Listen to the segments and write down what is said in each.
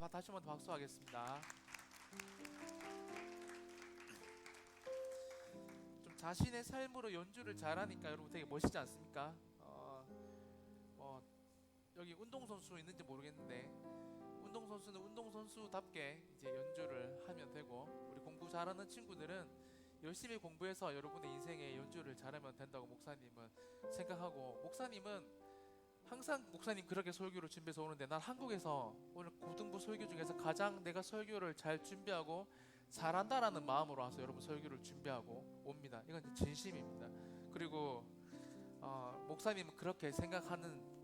다시 한번 박수하겠습니다. 좀 자신의 삶으로 연주를 잘하니까 여러분 되게 멋있지 않습니까? 뭐 여기 운동선수 있는지 모르겠는데 운동선수는 운동선수답게 이제 연주를 하면 되고, 우리 공부 잘하는 친구들은 열심히 공부해서 여러분의 인생에 연주를 잘하면 된다고 목사님은 생각하고, 목사님은 항상 목사님 그렇게 설교를 준비해서 오는데, 난 한국에서 오늘 고등부 설교 중에서 가장 내가 설교를 잘 준비하고 잘한다라는 마음으로 와서 여러분 설교를 준비하고 옵니다. 이건 진심입니다. 그리고 목사님은 그렇게 생각하는,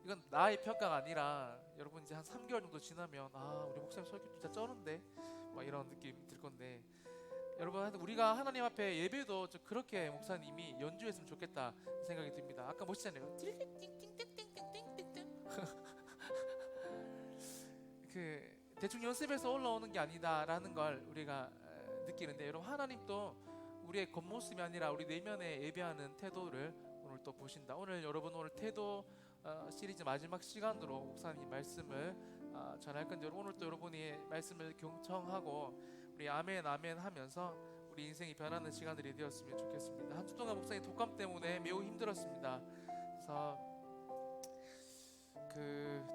이건 나의 평가가 아니라 여러분 이제 한 3개월 정도 지나면 우리 목사님 설교 진짜 쩌는데 막 이런 느낌 들 건데, 여러분 우리가 하나님 앞에 예배도 좀 그렇게 목사님이 연주했으면 좋겠다 생각이 듭니다. 아까 멋있잖아요. 그 대충 연습해서 올라오는 게 아니다라는 걸 우리가 느끼는데, 여러분 하나님도 우리의 겉모습이 아니라 우리 내면에 예배하는 태도를 오늘 또 보신다. 오늘 여러분 오늘 태도 시리즈 마지막 시간으로 목사님 말씀을 전할 건데, 오늘 또 여러분이 말씀을 경청하고 우리 아멘 아멘 하면서 우리 인생이 변하는 시간들이 되었으면 좋겠습니다. 한 주 동안 목사님 독감 때문에 매우 힘들었습니다. 그래서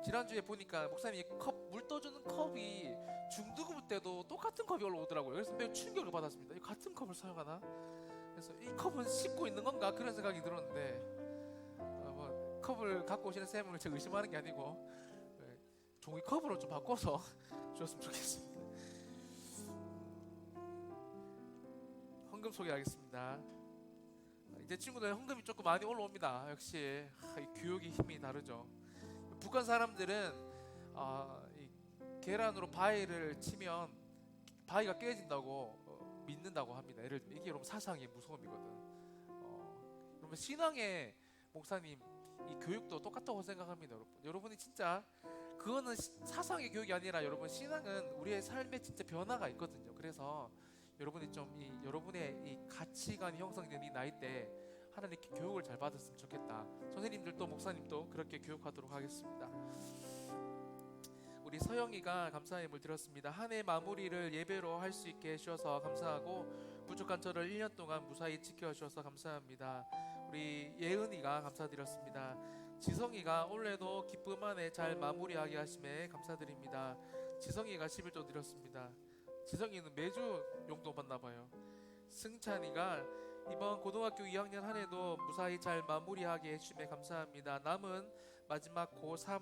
지난주에 보니까 목사님이 물 떠주는 컵이 중등부 때도 똑같은 컵이 올라오더라고요. 그래서 매우 충격을 받았습니다. 이 같은 컵을 사용하나? 그래서 이 컵은 씻고 있는 건가? 그런 생각이 들었는데, 뭐 컵을 갖고 오시는 쌤을 제가 의심하는 게 아니고 종이컵으로 좀 바꿔서 주셨으면 좋겠습니다. 헌금 소개하겠습니다. 이제 친구들 헌금이 조금 많이 올라옵니다. 역시 이 교육의 힘이 다르죠. 북한 사람들은 이 계란으로 바위를 치면 바위가 깨진다고 믿는다고 합니다. 예를 들면 이게 여러분 사상의 무서움이거든. 여러분 신앙의 목사님 이 교육도 똑같다고 생각합니다. 여러분이 진짜 그거는 사상의 교육이 아니라 여러분 신앙은 우리의 삶에 진짜 변화가 있거든요. 그래서 여러분이 좀 여러분의 이 가치관이 형성된 이 나이 때 하나님께 교육을 잘 받았으면 좋겠다. 선생님들도 목사님도 그렇게 교육하도록 하겠습니다. 우리 서영이가 감사함을 드렸습니다. 한 해 마무리를 예배로 할 수 있게 해주셔서 감사하고, 부족한 저를 1년 동안 무사히 지켜주셔서 감사합니다. 우리 예은이가 감사드렸습니다. 지성이가 올해도 기쁨 안에 잘 마무리하게 하심에 감사드립니다. 지성이가 11조 드렸습니다. 지성이는 매주 용돈 받나봐요. 승찬이가 이번 고등학교 2학년 한 해도 무사히 잘 마무리하게 해주심에 감사합니다. 남은 마지막 고3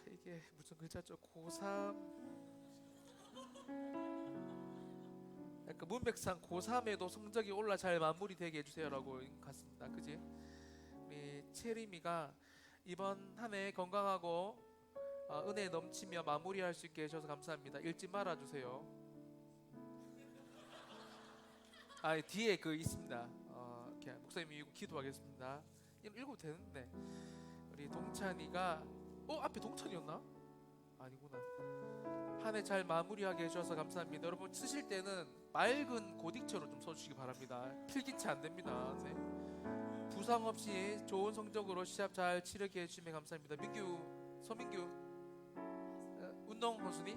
이게 무슨 글자죠? 고3 약간 문백상 고3에도 성적이 올라 잘 마무리되게 해주세요라고 같습니다. 그지? 우리 채림이가 이번 한 해 건강하고 은혜 넘치며 마무리할 수 있게 해주셔서 감사합니다. 읽지 말아주세요. 뒤에 있습니다. 목사님이 이거 기도하겠습니다. 읽어도 되는데. 우리 동찬이가 앞에 동찬이었나? 아니구나. 한 해 잘 마무리하게 해주셔서 감사합니다. 여러분 쓰실 때는 맑은 고딕체로 좀 써주시기 바랍니다. 필기체 안 됩니다. 네. 부상 없이 좋은 성적으로 시합 잘 치르게 해주시면 감사합니다. 서민규 운동 선수니?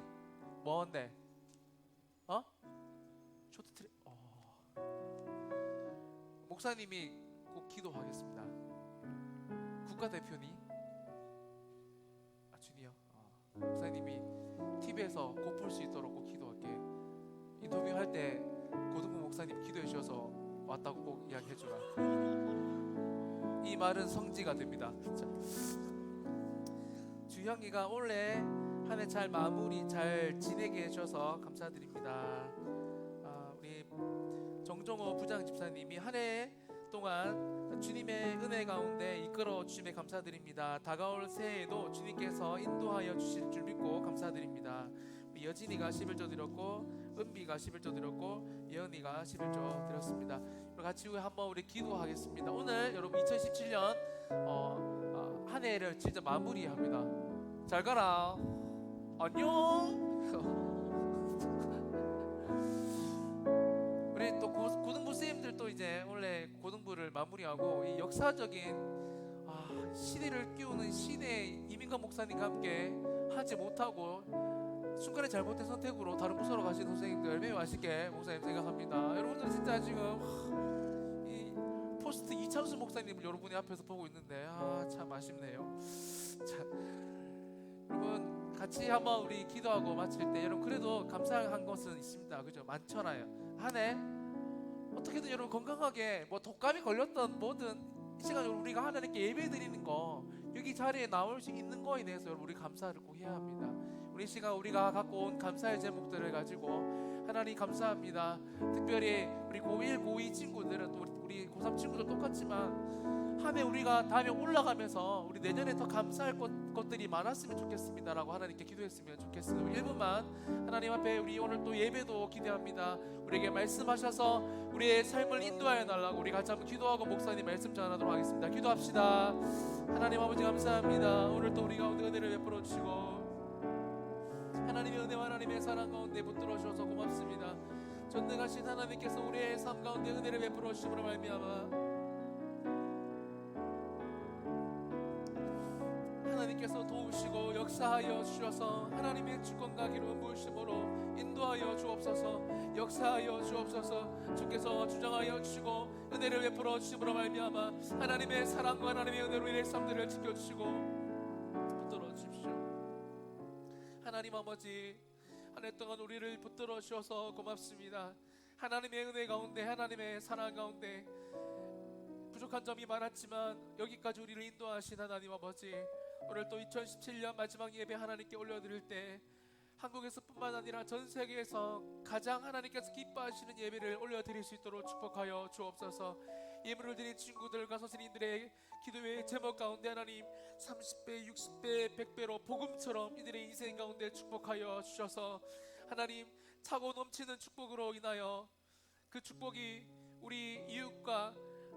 뭔데? 쇼트트랙. 목사님이 꼭 기도하겠습니다. 국가대표니? 준이요. 목사님이 TV에서 곧 볼 수 있도록 꼭 기도할게. 인터뷰할 때 고등부 목사님 기도해 주셔서 왔다고 꼭 이야기해 주라. 이 말은 성지가 됩니다. 진짜. 주형이가 올해 한 해 잘 마무리 잘 지내게 해주셔서 감사드립니다. 우리 정종호 부장 집사님이 한 해 동안 주님의 은혜 가운데 이끌어 주심에 감사드립니다. 다가올 새해에도 주님께서 인도하여 주실 줄 믿고 감사드립니다. 우리 여진이가 11조 드렸고, 은비가 11조 드렸고, 예언이가 11조 드렸습니다. 같이 한번 우리 기도하겠습니다. 오늘 여러분 2017년 한 해를 진짜 마무리합니다. 잘 가라. 안녕. 우리 또 고등부 선생님들도 이제 원래 고등부를 마무리하고 이 역사적인 이성근 목사님과 함께 하지 못하고 순간에 잘못된 선택으로 다른 부서로 가신 선생님들 매우 아쉽게 목사님 생각합니다. 여러분들 진짜 지금 이 포스트 이창수 목사님을 여러분이 앞에서 보고 있는데 참 아쉽네요. 자, 여러분 같이 한번 우리 기도하고 마칠 때 여러분 그래도 감사한 것은 있습니다. 그죠? 많잖아요. 한 해 어떻게든 여러분 건강하게 뭐 독감이 걸렸던 뭐든 이 시간에 우리가 하나님께 예배 드리는 거 여기 자리에 나올 수 있는 거에 대해서 여러분 우리 감사를 꼭 해야 합니다. 우리 시간 우리가 갖고 온 감사의 제목들을 가지고 하나님 감사합니다. 특별히 우리 고1, 고2 친구들은 또 우리 고3 친구들 똑같지만 한 해 우리가 다음에 올라가면서 우리 내년에 더 감사할 것들이 많았으면 좋겠습니다라고 하나님께 기도했으면 좋겠어요. 1분만 하나님 앞에 우리 오늘 또 예배도 기대합니다. 우리에게 말씀하셔서 우리의 삶을 인도하여 달라고 우리 같이 한번 기도하고 목사님 말씀 전하도록 하겠습니다. 기도합시다. 하나님 아버지 감사합니다. 오늘 또 우리 가운데 은혜를 베풀어 주시고 하나님의 은혜와 하나님의 사랑 가운데 붙들어 주셔서 고맙습니다. 전능하신 하나님께서 우리의 삶 가운데 은혜를 베풀어 주심으로 말미암아 하나님께서 도우시고 역사하여 주셔서 하나님의 주권과 기름 부으심으로 인도하여 주옵소서. 역사하여 주옵소서. 주께서 주장하여 주시고 은혜를 베풀어 주심으로 말미암아 하나님의 사랑과 하나님의 은혜로 인해 삶들을 지켜주시고 붙들어 주십시오. 하나님 아버지 한 해 동안 우리를 붙들어 주셔서 고맙습니다. 하나님의 은혜 가운데 하나님의 사랑 가운데 부족한 점이 많았지만 여기까지 우리를 인도하신 하나님 아버지 오늘 또 2017년 마지막 예배 하나님께 올려드릴 때 한국에서 뿐만 아니라 전 세계에서 가장 하나님께서 기뻐하시는 예배를 올려드릴 수 있도록 축복하여 주옵소서. 예물을 드린 친구들과 선생님들의 기도의 제목 가운데 하나님 30배, 60배, 100배로 복음처럼 이들의 인생 가운데 축복하여 주셔서 하나님 차고 넘치는 축복으로 인하여 그 축복이 우리 이웃과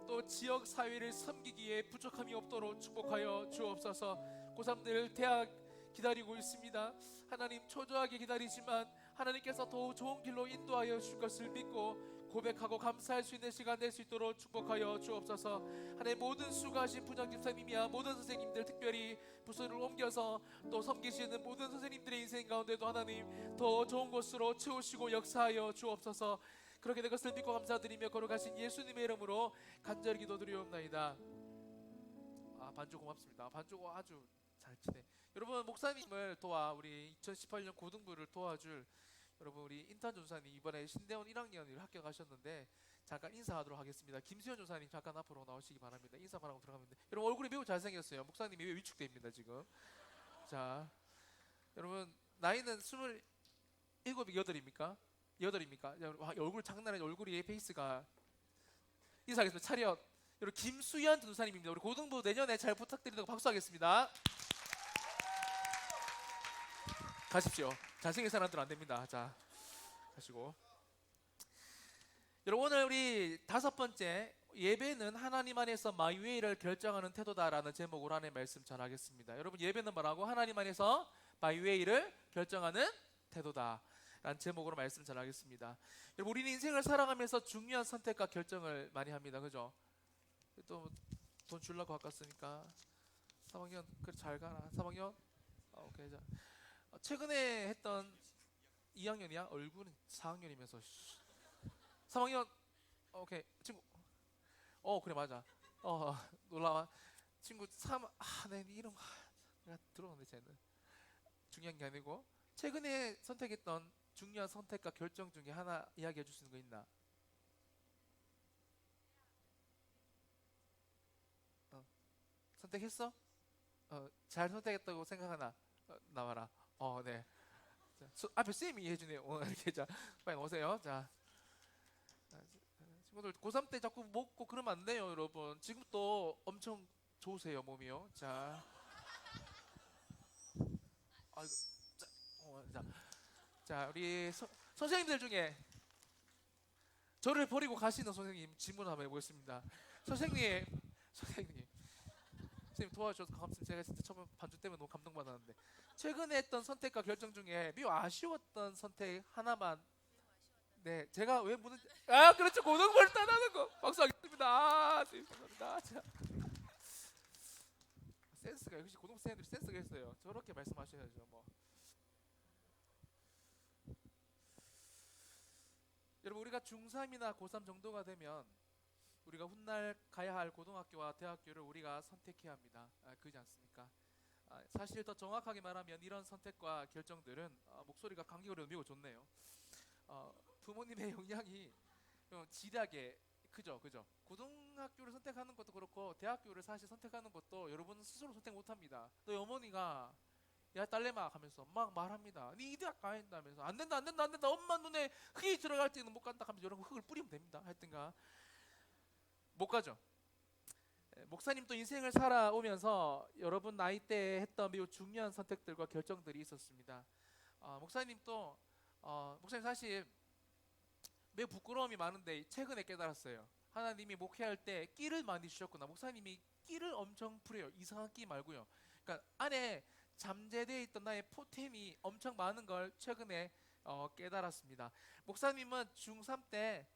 또 지역 사회를 섬기기에 부족함이 없도록 축복하여 주옵소서. 고3들 대학 기다리고 있습니다. 하나님 초조하게 기다리지만 하나님께서 더욱 좋은 길로 인도하여 주실 것을 믿고 고백하고 감사할 수 있는 시간 될 수 있도록 축복하여 주옵소서. 하나님 모든 수고하신 부장 집사님이야 모든 선생님들 특별히 부서를 옮겨서 또 섬기시는 모든 선생님들의 인생 가운데도 하나님 더 좋은 곳으로 채우시고 역사하여 주옵소서. 그렇게 된 것을 믿고 감사드리며 거룩하신 예수님의 이름으로 간절히 기도드리옵나이다. 반주 고맙습니다. 반주 아주 잘 치네. 여러분 목사님을 도와 우리 2018년 고등부를 도와줄 여러분 우리 인턴 전사님 이번에 신대원 1학년을 합격하셨는데 잠깐 인사하도록 하겠습니다. 김수현 전사님 잠깐 앞으로 나오시기 바랍니다. 인사 바라고 들어가면 돼. 여러분 얼굴이 매우 잘생겼어요. 목사님이 왜 위축됩니다 지금. 자 여러분 나이는 27, 8입니까? 8입니까? 얼굴 장난 아니죠. 얼굴이 페이스가 인사하겠습니다. 차렷. 여러분 김수현 전사님입니다. 우리 고등부 내년에 잘 부탁드린다고 박수하겠습니다. 가십시오. 잘생긴 사람들은 안 됩니다. 자, 가시고. 여러분 오늘 우리 5번째 예배는 하나님 안에서 my way를 결정하는 태도다라는 제목으로 하나님의 말씀 전하겠습니다. 여러분 예배는 뭐라고? 하나님 안에서 my way를 결정하는 태도다 라는 제목으로 말씀 전하겠습니다. 여러분 우리는 인생을 살아가면서 중요한 선택과 결정을 많이 합니다. 그죠? 또 돈 주려고 아꼈으니까 3학년 그래 잘 가라. 3학년? 오케이. 자. 최근에 했던 2학년이야? 얼굴은 4학년이면서 3학년 오케이 친구 그래 맞아 놀라워 친구 3 내 이름 내가 들어오는데 쟤는 중요한 게 아니고 최근에 선택했던 중요한 선택과 결정 중에 하나 이야기해 줄 수 있는 거 있나? 선택했어? 잘 선택했다고 생각하나? 나와라. 네. 자, 앞에 쌤이 해주네요. 이렇게 자, 빨리 오세요. 자, 친구들 고3 때 자꾸 먹고 그러면 안 돼요, 여러분. 지금 또 엄청 좋으세요, 몸이요. 자, 아이고, 자, 우리 선생님들 중에 저를 버리고 가시는 선생님 질문 한번 해보겠습니다. 선생님 도와주셔서 감사합니다. 제가 진짜 처음 반주 때문에 너무 감동받았는데 최근에 했던 선택과 결정 중에 매우 아쉬웠던 선택 하나만. 네, 제가 왜 묻는 그렇죠. 고등부를 따라하는 거 박수하겠습니다. 감사합니다. 자, 센스가 역시 고등생들이 센스가 있어요. 저렇게 말씀하셔야죠. 뭐 여러분 우리가 중3이나 고3 정도가 되면 우리가 훗날 가야 할 고등학교와 대학교를 우리가 선택해야 합니다. 그렇지 않습니까? 사실 더 정확하게 말하면 이런 선택과 결정들은 목소리가 감격으로 매우 좋네요. 부모님의 영향이 지대하게 크죠, 그죠? 고등학교를 선택하는 것도 그렇고 대학교를 사실 선택하는 것도 여러분 스스로 선택 못합니다. 또 어머니가 야 딸내마 하면서 막 말합니다. 네 이 대학 가야 된다면서 안 된다 안 된다 안 된다 엄마 눈에 흙이 들어갈 때는 못 간다 하면서 여러분 흙을 뿌리면 됩니다. 하여튼가 못 가죠. 목사님도 인생을 살아오면서 여러분 나이대에 했던 매우 중요한 선택들과 결정들이 있었습니다. 목사님도 목사님 사실 매우 부끄러움이 많은데 최근에 깨달았어요. 하나님이 목회할 때 끼를 많이 주셨구나. 목사님이 끼를 엄청 부려요. 이상한 끼 말고요. 그러니까 안에 잠재되어 있던 나의 포템이 엄청 많은 걸 최근에 깨달았습니다. 목사님은 중3 때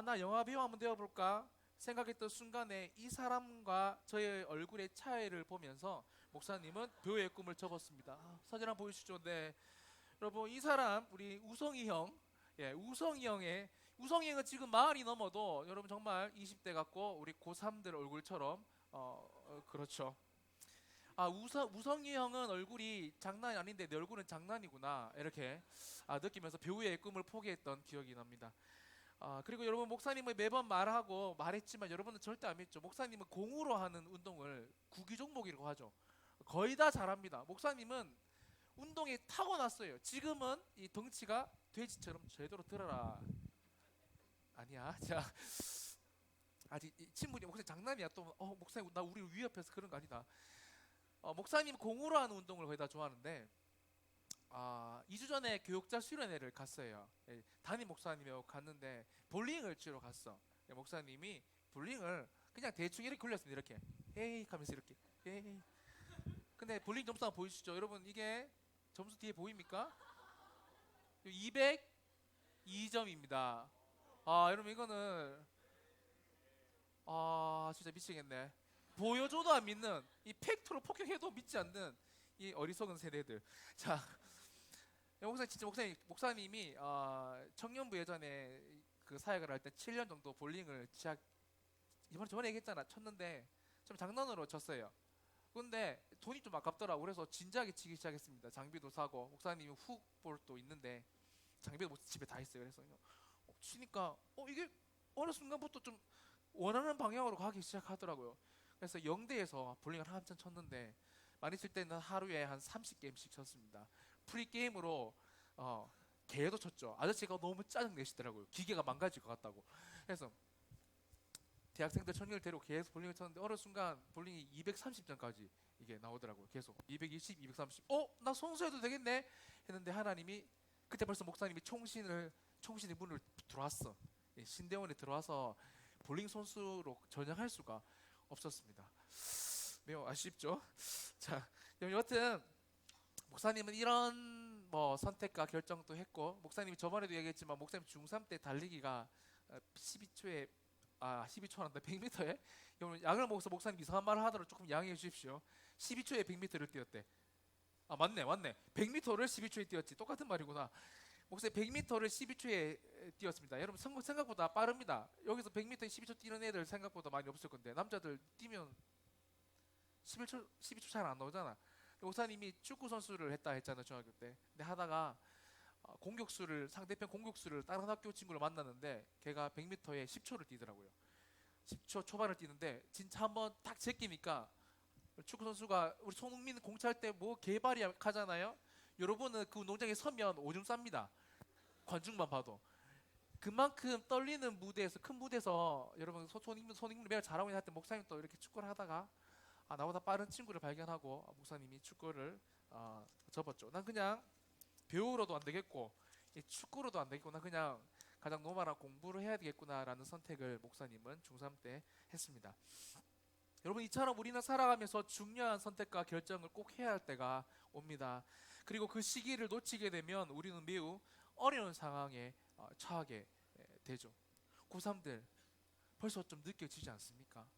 나 영화 배우 한번 되어볼까 생각했던 순간에 이 사람과 저의 얼굴의 차이를 보면서 목사님은 배우의 꿈을 접었습니다. 사진 한번 보여주시죠. 네, 여러분 이 사람 우리 우성이 형, 예, 우성이 형은 지금 40이 넘어도 여러분 정말 20대 같고 우리 고3들 얼굴처럼 그렇죠. 우성이 형은 얼굴이 장난이 아닌데 내 얼굴은 장난이구나 이렇게 느끼면서 배우의 꿈을 포기했던 기억이 납니다. 그리고 여러분 목사님은 매번 말하고 말했지만 여러분은 절대 안 믿죠. 목사님은 공으로 하는 운동을 구기 종목이라고 하죠. 거의 다 잘합니다. 목사님은 운동에 타고났어요. 지금은 이 덩치가 돼지처럼 제대로 들어라. 아니야. 자, 아직 이 친구님 목사님 장난이야. 또 목사님 나 우리 위협해서 그런 거 아니다. 목사님 공으로 하는 운동을 거의 다 좋아하는데 2주 전에 교육자 수련회를 갔어요. 예, 담임 목사님하고 갔는데 볼링을 치러 갔어. 예, 목사님이 볼링을 그냥 대충 이렇게 굴렸습니다. 이렇게 에이 하면서 이렇게 에이. 근데 볼링 점수 한번 보이시죠? 여러분 이게 점수 뒤에 보입니까? 202점입니다. 여러분 이거는 진짜 미치겠네. 보여줘도 안 믿는 이 팩트로 폭행해도 믿지 않는 이 어리석은 세대들. 자, 목사님이 청년부 예전에 그 사역을 할 때 7년 정도 볼링을 이번에 저번에 얘기했잖아 쳤는데 좀 장난으로 쳤어요. 근데 돈이 좀 아깝더라고. 그래서 진지하게 치기 시작했습니다. 장비도 사고 목사님이 훅볼도 있는데 장비도 집에 다 있어요. 그래서 치니까 이게 어느 순간부터 좀 원하는 방향으로 가기 시작하더라고요. 그래서 영대에서 볼링을 한참 쳤는데 많이 칠 때는 하루에 한 30게임씩 쳤습니다. 프리게임으로 개도 쳤죠. 아저씨가 너무 짜증 내시더라고요. 기계가 망가질 것 같다고. 그래서 대학생들 청년을 데리고 계속 볼링을 쳤는데 어느 순간 볼링이 230점까지 이게 나오더라고요. 계속 220, 230. 나 선수해도 되겠네 했는데 하나님이 그때 벌써 목사님이 총신의 문을 들어왔어. 예, 신대원에 들어와서 볼링 선수로 전향할 수가 없었습니다. 매우 아쉽죠. 자, 여튼 목사님은 이런 선택과 결정도 했고 목사님이 저번에도 얘기했지만 목사님 중3 때 달리기가 12초에 12초란다 100m에 여러분 약을 먹어서 목사님 이상한 말을 하더라도 조금 양해해 주십시오. 12초에 100m를 뛰었대. 맞네 100m를 12초에 뛰었지. 똑같은 말이구나. 목사님 100m를 12초에 뛰었습니다. 여러분 생각보다 빠릅니다. 여기서 100m에 12초 뛰는 애들 생각보다 많이 없을 건데 남자들 뛰면 12초 잘 안 나오잖아. 목사님이 축구 선수를 했다 했잖아요 중학교 때. 근데 하다가 상대편 공격수를 다른 학교 친구를 만났는데 걔가 100m에 10초를 뛰더라고요. 10초 초반을 뛰는데 진짜 한번 딱 제끼니까 축구 선수가 우리 손흥민 공차할 때 뭐 개발이 하잖아요. 여러분은 그 운동장에 서면 오줌 쌉니다. 관중만 봐도. 그만큼 떨리는 무대에서 큰 무대에서 여러분 손흥민 매일 잘하고 있는 할 때 목사님 또 이렇게 축구를 하다가 나보다 빠른 친구를 발견하고 목사님이 축구를 접었죠. 난 그냥 배우로도 안 되겠고 축구로도 안 되겠고 난 그냥 가장 노멀한 공부를 해야 되겠구나라는 선택을 목사님은 중3 때 했습니다. 여러분 이처럼 우리는 살아가면서 중요한 선택과 결정을 꼭 해야 할 때가 옵니다. 그리고 그 시기를 놓치게 되면 우리는 매우 어려운 상황에 처하게 되죠. 고3들 벌써 좀 느껴지지 않습니까?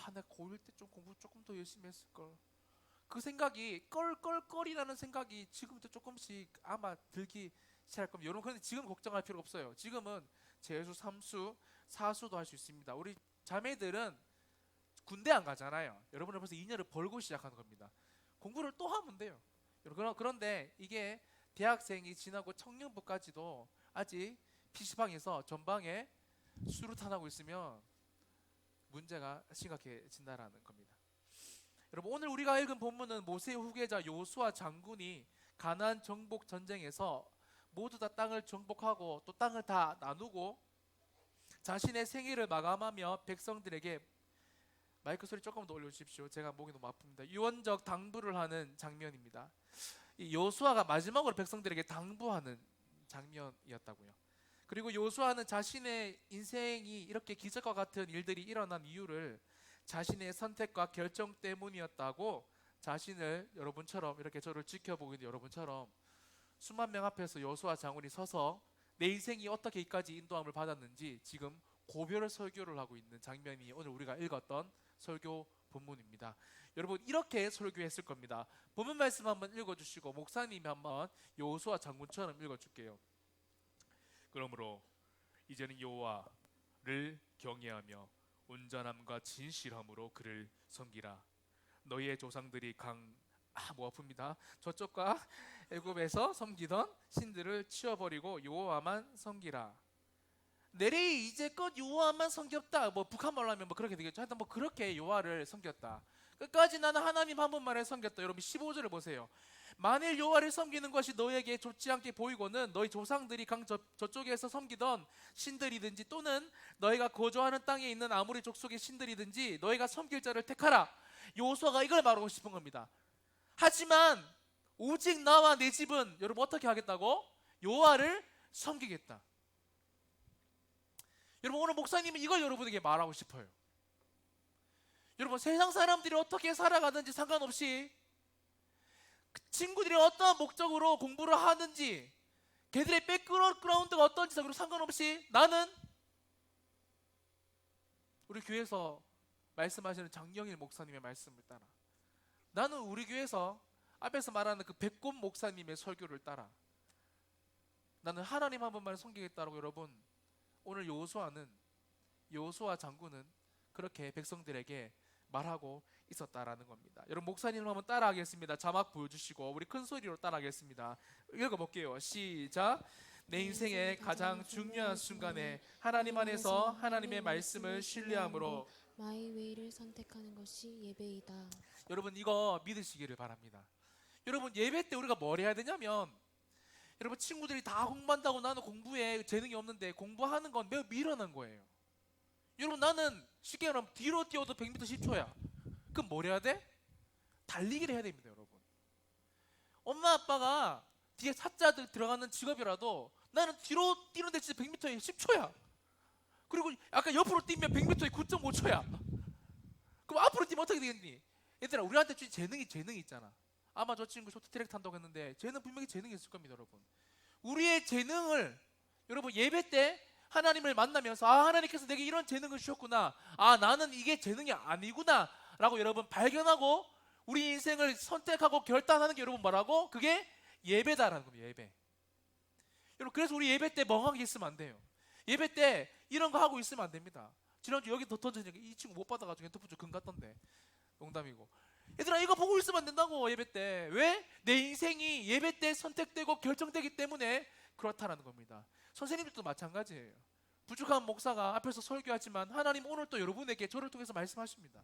내가 고1 때 좀 공부 조금 더 열심히 했을걸. 그 생각이 껄껄껄이라는 생각이 지금부터 조금씩 아마 들기 시작할 겁니다. 여러분 그런데 지금 걱정할 필요 없어요. 지금은 재수, 삼수, 사수도 할 수 있습니다. 우리 자매들은 군대 안 가잖아요. 여러분은 벌써 2년을 벌고 시작하는 겁니다. 공부를 또 하면 돼요. 그런데 이게 대학생이 지나고 청년부까지도 아직 PC방에서 전방에 수류탄하고 있으면 문제가 심각해진다라는 겁니다. 여러분 오늘 우리가 읽은 본문은 모세의 후계자 요수아 장군이 가나안 정복 전쟁에서 모두 다 땅을 정복하고 또 땅을 다 나누고 자신의 생애를 마감하며 백성들에게, 마이크 소리 조금 더 올려주십시오. 제가 목이 너무 아픕니다. 유언적 당부를 하는 장면입니다. 이 요수아가 마지막으로 백성들에게 당부하는 장면이었다고요. 그리고 요수아는 자신의 인생이 이렇게 기적과 같은 일들이 일어난 이유를 자신의 선택과 결정 때문이었다고 자신을, 여러분처럼 이렇게 저를 지켜보고 있는 여러분처럼 수만 명 앞에서 요수아 장군이 서서 내 인생이 어떻게 이까지 인도함을 받았는지 지금 고별 설교를 하고 있는 장면이 오늘 우리가 읽었던 설교 본문입니다. 여러분 이렇게 설교했을 겁니다. 본문 말씀 한번 읽어주시고 목사님이 한번 요수아 장군처럼 읽어줄게요. 그러므로 이제는 여호와를 경외하며 온전함과 진실함으로 그를 섬기라. 너희의 조상들이 뭐 아픕니다. 저쪽과 애굽에서 섬기던 신들을 치워버리고 여호와만 섬기라. 내리 이제껏 여호와만 섬겼다. 뭐 북한말로 하면 뭐 그렇게 되겠죠. 하여튼 뭐 그렇게 여호와를 섬겼다. 끝까지 나는 하나님 한 분만을 섬겼다. 여러분 15절을 보세요. 만일 여호와를 섬기는 것이 너에게 좋지 않게 보이고는 너희 조상들이 저쪽에서 섬기던 신들이든지 또는 너희가 거주하는 땅에 있는 아무리 족속의 신들이든지 너희가 섬길 자를 택하라. 요수아가 이걸 말하고 싶은 겁니다. 하지만 오직 나와 내 집은 여러분 어떻게 하겠다고? 여호와를 섬기겠다. 여러분 오늘 목사님은 이걸 여러분에게 말하고 싶어요. 여러분 세상 사람들이 어떻게 살아가든지 상관없이 친구들이 어떤 목적으로 공부를 하는지 걔들의 백그라운드가 어떤지 상관없이 나는 우리 교회에서 말씀하시는 장영일 목사님의 말씀을 따라, 나는 우리 교회에서 앞에서 말하는 그 백곰 목사님의 설교를 따라 나는 하나님 한 분만 섬기겠다라고 여러분 오늘 요수아 장군은 그렇게 백성들에게 말하고 있었다라는 겁니다. 여러분 목사님 한번 따라하겠습니다. 자막 보여주시고 우리 큰 소리로 따라하겠습니다. 읽어볼게요. 시작. 내 인생의 가장 중요한 순간에 하나님 안에서 하나님의 말씀을 신뢰함으로 마이 웨이를 선택하는 것이 예배이다. 여러분 이거 믿으시기를 바랍니다. 여러분 예배 때 우리가 뭘 해야 되냐면, 여러분 친구들이 다 공부한다고 나는 공부에 재능이 없는데 공부하는 건 매우 미련한 거예요. 여러분 나는 쉽게 말하면 뒤로 뛰어도 100m 10초야. 그럼 뭘 해야 돼? 달리기를 해야 됩니다. 여러분 엄마 아빠가 뒤에 사자 들어가는 직업이라도 나는 뒤로 뛰는데 진짜 100m에 10초야. 그리고 약간 옆으로 뛰면 100m에 9.5초야. 그럼 앞으로 뛰면 어떻게 되겠니? 얘들아 우리한테 재능이 있잖아. 아마 저 친구 쇼트트랙 탄다고 했는데 쟤는 분명히 재능이 있을 겁니다. 여러분 우리의 재능을 여러분 예배 때 하나님을 만나면서 하나님께서 내게 이런 재능을 주셨구나, 나는 이게 재능이 아니구나 라고 여러분 발견하고 우리 인생을 선택하고 결단하는 게 여러분 뭐라고? 그게 예배다라는 겁니다. 예배. 여러분 그래서 우리 예배 때 멍하게 있으면 안 돼요. 예배 때 이런 거 하고 있으면 안 됩니다. 지난주 여기 더 던져지니까 이 친구 못 받아가지고 핸드폰 좀 금 갔던데. 농담이고. 얘들아 이거 보고 있으면 안 된다고. 예배 때. 왜? 내 인생이 예배 때 선택되고 결정되기 때문에 그렇다라는 겁니다. 선생님들도 마찬가지예요. 부족한 목사가 앞에서 설교하지만 하나님 오늘 또 여러분에게 저를 통해서 말씀하십니다.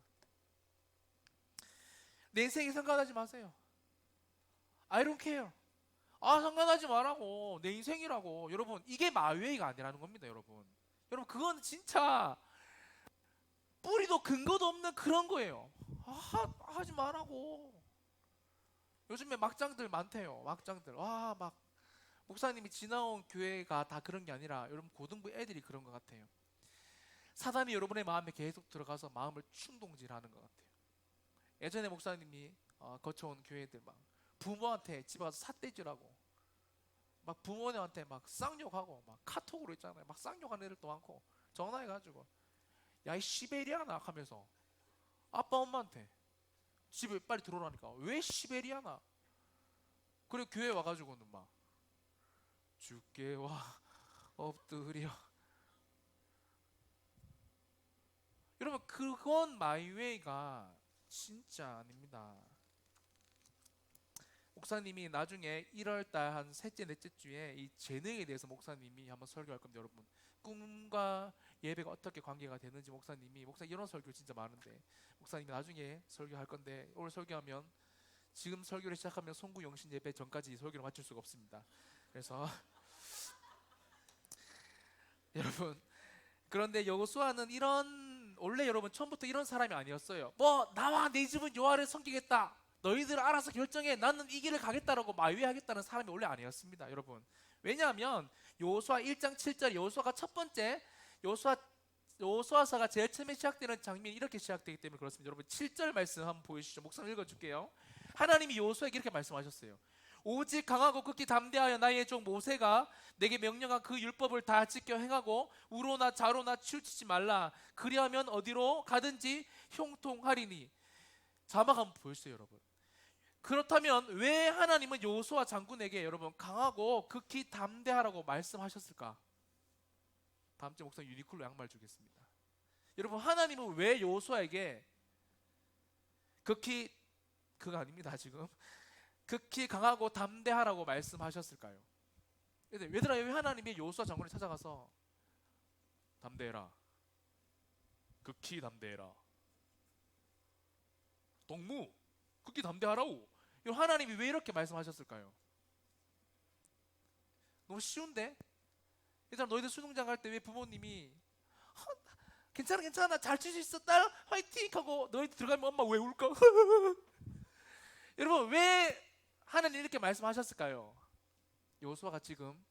내 인생이 상관하지 마세요. I don't care. 상관하지 말라고. 내 인생이라고. 여러분 이게 마웨이가 아니라는 겁니다. 여러분 그건 진짜 뿌리도 근거도 없는 그런 거예요. 하지 말라고. 요즘에 막장들 많대요. 막장들. 막 목사님이 지나온 교회가 다 그런 게 아니라 여러분 고등부 애들이 그런 것 같아요. 사단이 여러분의 마음에 계속 들어가서 마음을 충동질하는 것 같아요. 예전에 목사님이 거쳐온 교회들 막 부모한테 집에 가서 삿대질하고 막 부모님한테 막 쌍욕하고 막 카톡으로 있잖아요. 막 쌍욕하는 애들도 많고 전화해가지고 야 이 시베리아나 하면서 아빠 엄마한테 집에 빨리 들어오라니까. 왜 시베리아나? 그리고 교회 와가지고는 막 주께 와 엎드려. 여러분 그건 마이웨이가 진짜 아닙니다. 목사님이 나중에 1월달 한 셋째 넷째 주에 이 재능에 대해서 목사님이 한번 설교할 겁니다. 여러분 꿈과 예배가 어떻게 관계가 되는지 목사님 이런 설교 진짜 많은데 목사님이 나중에 설교할 건데 오늘 설교하면 지금 설교를 시작하면 송구 영신 예배 전까지 설교를 마칠 수가 없습니다. 그래서 여러분 그런데 여호수아는 원래 여러분 처음부터 이런 사람이 아니었어요. 뭐 나와 내 집은 여호와를 섬기겠다, 너희들 알아서 결정해, 나는 이 길을 가겠다라고 마위하겠다는 사람이 원래 아니었습니다. 여러분 왜냐하면 여호수아 1장 7절 여호수아가 첫 번째 여호수아서가 제일 처음에 시작되는 장면이 이렇게 시작되기 때문에 그렇습니다. 여러분 7절 말씀 한번 보여주시죠. 목사님 읽어줄게요. 하나님이 여호수아에게 이렇게 말씀하셨어요. 오직 강하고 극히 담대하여 나의 종 모세가 내게 명령한 그 율법을 다 지켜 행하고 우로나 좌로나 치우치지 말라. 그리하면 어디로 가든지 형통하리니. 자막 한번 보여주세요. 여러분 그렇다면 왜 하나님은 여호수아 장군에게 여러분 강하고 극히 담대하라고 말씀하셨을까? 다음 주에 목사님 유니클로 양말 주겠습니다. 여러분 하나님은 왜 여호수아에게 그거 아닙니다. 지금 극히 강하고 담대하라고 말씀하셨을까요? 얘들아 왜 하나님이 여호수아 장군을 찾아가서 담대해라, 극히 담대해라, 동무 극히 담대하라고 하나님이 왜 이렇게 말씀하셨을까요? 너무 쉬운데? 얘들아 너희들 수능장 갈 때 왜 부모님이 괜찮아 잘 칠 수 있어 딸 화이팅 하고 너희들 들어가면 엄마 왜 울까? 여러분 왜 하나님 이렇게 말씀하셨을까요? 여호수아가 지금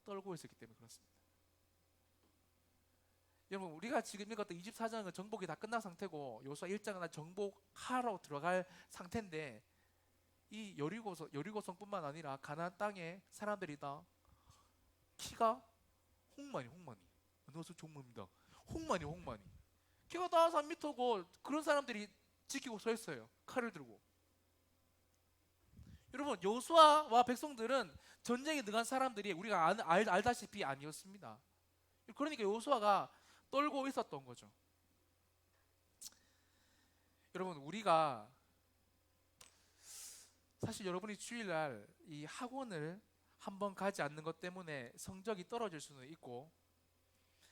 떨고 있었기 때문에 그렇습니다. 여러분 우리가 지금 읽었던 24장은 정복이 다 끝난 상태고 여호수아 1장은 정복하러 들어갈 상태인데 이 여리고성뿐만 아니라 가나안 땅에 사람들이 다 키가 홍만이 안녕하세요 종무입니다. 홍만이 키가 다 3m고 그런 사람들이 지키고 서 있어요. 칼을 들고. 여러분 여호수아와 백성들은 전쟁에 능한 사람들이 우리가 알다시피 아니었습니다. 그러니까 여호수아가 떨고 있었던 거죠. 여러분 우리가 사실 여러분이 주일날 이 학원을 한번 가지 않는 것 때문에 성적이 떨어질 수는 있고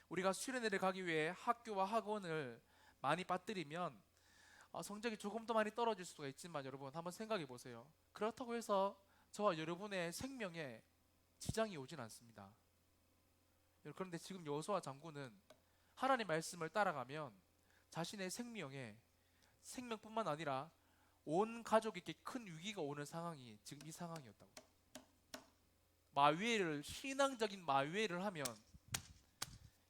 우리가 수련회를 가기 위해 학교와 학원을 많이 빠뜨리면 성적이 조금 더 많이 떨어질 수가 있지만 여러분 한번 생각해 보세요. 그렇다고 해서 저와 여러분의 생명에 지장이 오진 않습니다. 그런데 지금 여호수아 장군은 하나님 말씀을 따라가면 자신의 생명뿐만 아니라 온 가족에게 큰 위기가 오는 상황이 지금 이 상황이었다고. 신앙적인 마위회를 하면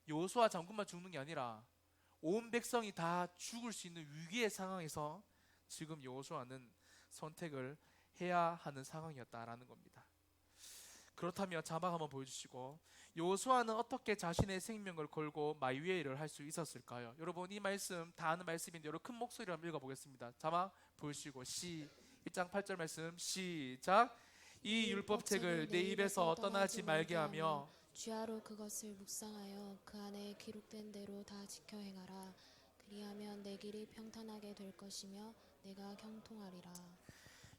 여호수아 장군만 죽는 게 아니라 온 백성이 다 죽을 수 있는 위기의 상황에서 지금 여호수아는 선택을 해야 하는 상황이었다라는 겁니다. 그렇다면 자막 한번 보여주시고 여호수아는 어떻게 자신의 생명을 걸고 마위회를 할 수 있었을까요? 여러분 이 말씀 다 아는 말씀인데 여러분 큰 목소리로 한번 읽어보겠습니다. 자막 보여주시고 1장 8절 말씀 시작. 이 율법책을 내 입에서 떠나지 말게 하며 주야로 그것을 묵상하여 그 안에 기록된 대로 다 지켜 행하라. 그리하면 내 길이 평탄하게 될 것이며 내가 형통하리라.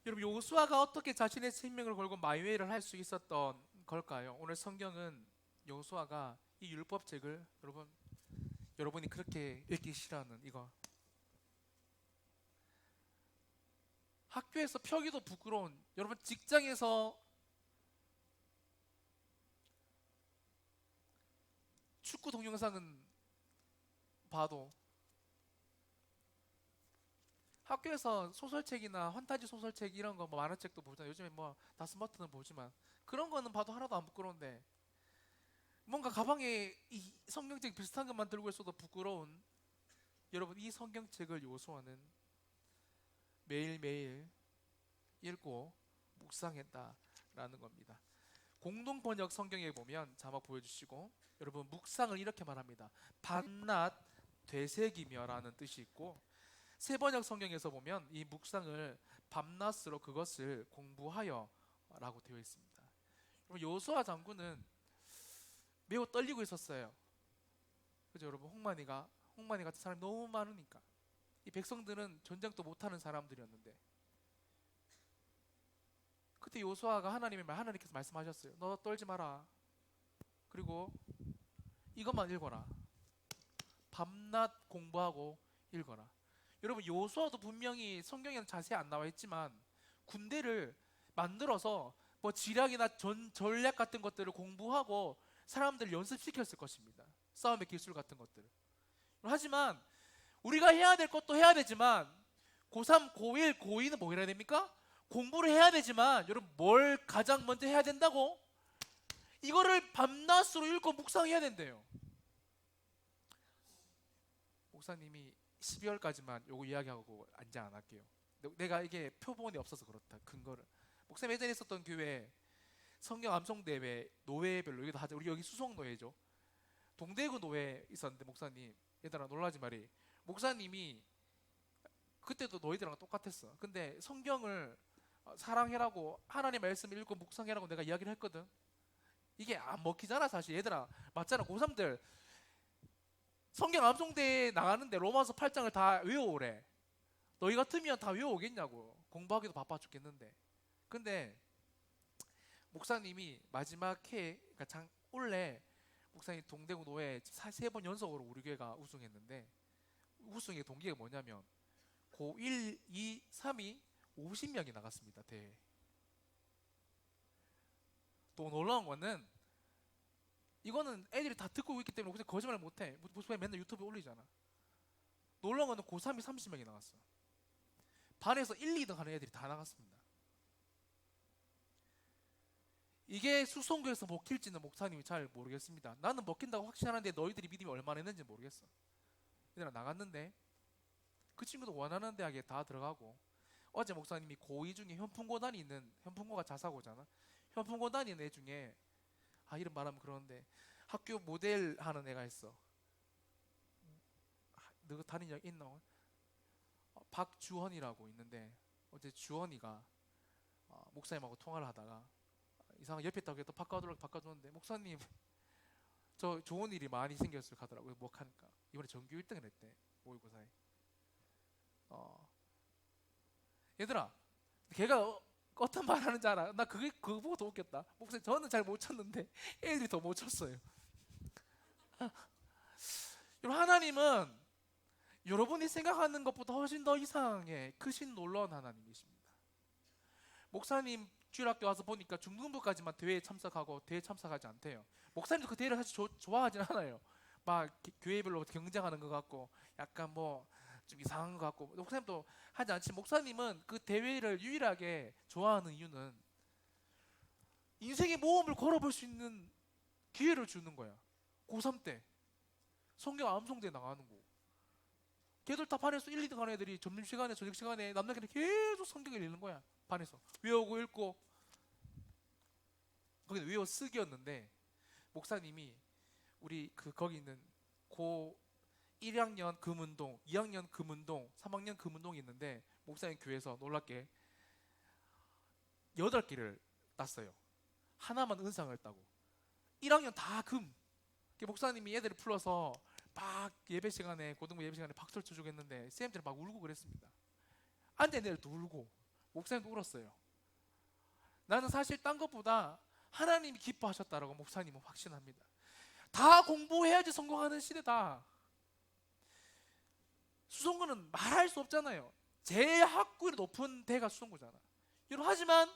여러분 여호수아가 어떻게 자신의 생명을 걸고 마위회를 할 수 있었던 걸까요? 오늘 성경은 여호수아가 이 율법책을 여러분이 그렇게 읽기 싫어하는 이거 학교에서 펴기도 부끄러운 여러분 직장에서 축구 동영상은 봐도 학교에서 소설책이나 환타지 소설책 이런 거 만화책도 보잖아요. 요즘에 다 스마트는 보지만 그런 거는 봐도 하나도 안 부끄러운데 뭔가 가방에 이 성경책 비슷한 것만 들고 있어도 부끄러운 여러분 이 성경책을 여호수아는 매일매일 읽고 묵상했다라는 겁니다. 공동 번역 성경에 보면 자막 보여주시고 여러분 묵상을 이렇게 말합니다. 밤낮 되새기며라는 뜻이 있고 세번역 성경에서 보면 이 묵상을 밤낮으로 그것을 공부하여 라고 되어 있습니다. 여호수아 장군은 매우 떨리고 있었어요. 그죠 여러분? 홍만이 같은 사람이 너무 많으니까. 이 백성들은 전쟁도 못하는 사람들이었는데, 그때 여호수아가 하나님께서 말씀하셨어요. 너 떨지 마라. 그리고 이것만 읽어라. 밤낮 공부하고 읽어라. 여러분, 여호수아도 분명히 성경에는 자세히 안 나와 있지만 군대를 만들어서 뭐 지략이나 전략 같은 것들을 공부하고 사람들을 연습시켰을 것입니다. 싸움의 기술 같은 것들을. 하지만 우리가 해야 될 것도 해야 되지만 고3, 고1, 고2는 뭐 해야 됩니까? 공부를 해야 되지만 여러분, 뭘 가장 먼저 해야 된다고? 이거를 밤낮으로 읽고 묵상해야 된대요. 목사님이 12월까지만 요거 이야기하고 안장 안 할게요. 내가 이게 표본이 없어서 그렇다. 근거를. 목사님 예전에 있었던 교회 성경 암송대회 노회별로 여기도 하죠. 우리 여기 수송노회죠. 동대구 노회 있었는데, 목사님, 얘들아 놀라지 마리. 목사님이 그때도 너희들랑 똑같았어. 근데 성경을 사랑해라고, 하나님 말씀을 읽고 묵상해라고 내가 이야기를 했거든. 이게 안 먹히잖아 사실. 얘들아 맞잖아. 고3들 성경 암송대회 나가는데 로마서 8장을 다 외워오래. 너희 같으면 다 외워오겠냐고. 공부하기도 바빠 죽겠는데. 근데 목사님이 마지막 해, 그러니까 올해 목사님 동대구 노회 3번 연속으로 우리 교회가 우승했는데, 우승의 동기가 뭐냐면 고1, 2, 3이 50명이 나갔습니다. 대회. 또 놀라운 거는, 이거는 애들이 다 듣고 있기 때문에 목사님 거짓말 못해. 목사님 맨날 유튜브에 올리잖아. 놀라운 거는 고3이 30명이 나갔어. 반에서 1, 2등 하는 애들이 다 나갔습니다. 이게 수송교에서 먹힐지는 목사님이 잘 모르겠습니다. 나는 먹힌다고 확신하는데 너희들이 믿음이 얼마나 있는지 모르겠어. 얘들아 나갔는데 그 친구도 원하는 대학에 다 들어가고, 어제 목사님이 고2 중에 현풍고단이 있는, 현풍고가 자사고잖아. 현풍고단이 있는 애 중에, 이름 말하면 그러는데 학교 모델 하는 애가 있어. 너 다닌 적 있나? 박주헌이라고 있는데, 어제 주헌이가 목사님하고 통화를 하다가 이상한 옆에 있다고 해도 바꿔줬는데, 목사님 저 좋은 일이 많이 생겼을 하더라고요. 뭐 하니까 이번에 전교 1등을 했대. 모의고사에. 얘들아, 걔가 어떤 말 하는지 알아? 나 그거 보고 더 웃겼다. 목사님 저는 잘 못 쳤는데 애들이 더 못 쳤어요. 여러분, 하나님은 여러분이 생각하는 것보다 훨씬 더 이상의 크신 놀라운 하나님이십니다. 목사님 주일학교 와서 보니까 중등부까지만 대회에 참석하고 대회에 참석하지 않대요. 목사님도 그 대회를 사실 좋아하진 않아요. 막 교회별로 경쟁하는 것 같고 약간 뭐 좀 이상한 것 같고, 목사님도 하지 않지만 목사님은 그 대회를 유일하게 좋아하는 이유는 인생의 모험을 걸어볼 수 있는 기회를 주는 거야. 고3 때 성경 암송대 나가는 거. 걔들 다 반에서 1, 2등 하는 애들이 점심시간에 저녁시간에 남자끼리 계속 성경을 읽는 거야. 반에서 외우고 읽고. 거기는 외워 쓰기였는데, 목사님이 우리 거기 있는 고 1학년 금운동, 2학년 금운동, 3학년 금운동이 있는데, 목사님 교회에서 놀랍게 8개를 땄어요. 하나만 은상을 따고. 1학년 다 금. 목사님이 애들을 불러서 막 예배 시간에, 고등부 예배 시간에 박수를 쳐주고 했는데 쌤들은 막 울고 그랬습니다. 앉아있는 애들도 울고 목사님도 울었어요. 나는 사실 딴 것보다 하나님이 기뻐하셨다라고 목사님은 확신합니다. 다 공부해야지 성공하는 시대다. 수성고는 말할 수 없잖아요. 제일 학구율이 높은 대가 수성고잖아. 여러분, 하지만